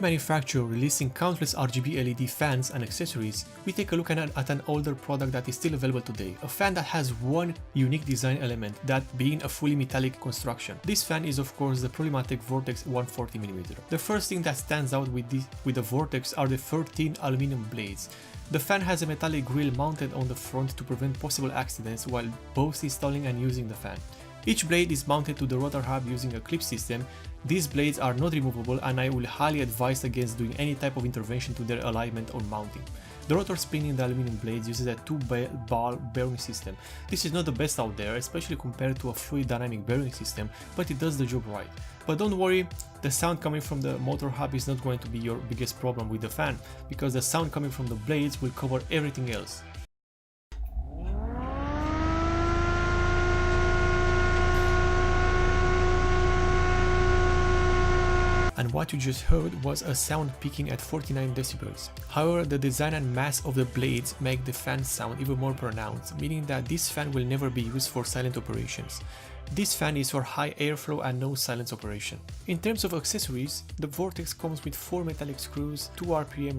manufacturer releasing countless RGB LED fans and accessories, we take a look at an older product that is still available today, a fan that has one unique design element, that being a fully metallic construction. This fan is of course the Prolimatech Vortex 140mm. The first thing that stands out with the Vortex are the 13 aluminum blades. The fan has a metallic grill mounted on the front to prevent possible accidents while both installing and using the fan. Each blade is mounted to the rotor hub using a clip system. These blades are not removable and I will highly advise against doing any type of intervention to their alignment or mounting. The rotor spinning the aluminum blades uses a 2-ball bearing system. This is not the best out there, especially compared to a fluid dynamic bearing system, but it does the job right. But don't worry, the sound coming from the motor hub is not going to be your biggest problem with the fan, because the sound coming from the blades will cover everything else. And what you just heard was a sound peaking at 49 decibels. However, the design and mass of the blades make the fan sound even more pronounced, meaning that this fan will never be used for silent operations. This fan is for high airflow and no silence operation. In terms of accessories, the Vortex comes with 4 metallic screws, 2 RPM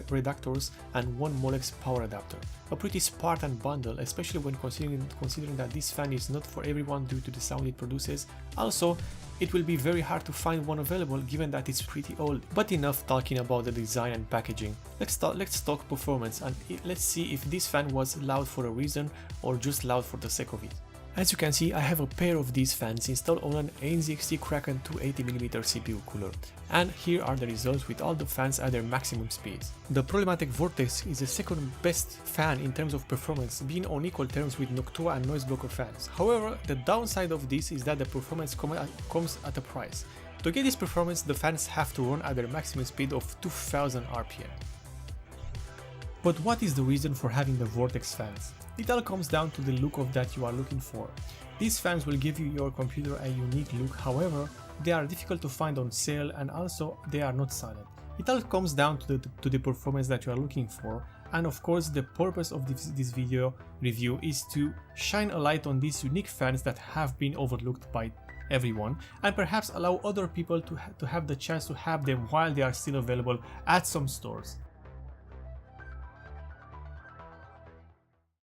reductors and 1 Molex power adapter. A pretty Spartan bundle, especially when considering that this fan is not for everyone due to the sound it produces. Also, it will be very hard to find one available given that it's pretty old. But enough talking about the design and packaging. Let's talk performance and let's see if this fan was loud for a reason or just loud for the sake of it. As you can see, I have a pair of these fans installed on an NZXT Kraken 280mm CPU cooler, and here are the results with all the fans at their maximum speeds. The Prolimatech Vortex is the second best fan in terms of performance, being on equal terms with Noctua and noise blocker fans. However, the downside of this is that the performance comes at a price. To get this performance, the fans have to run at their maximum speed of 2000 RPM. But what is the reason for having the Vortex fans? It all comes down to the look that you are looking for. These fans will give you your computer a unique look, however, they are difficult to find on sale and also they are not silent. It all comes down to the performance that you are looking for, and of course the purpose of this video review is to shine a light on these unique fans that have been overlooked by everyone and perhaps allow other people to have the chance to have them while they are still available at some stores.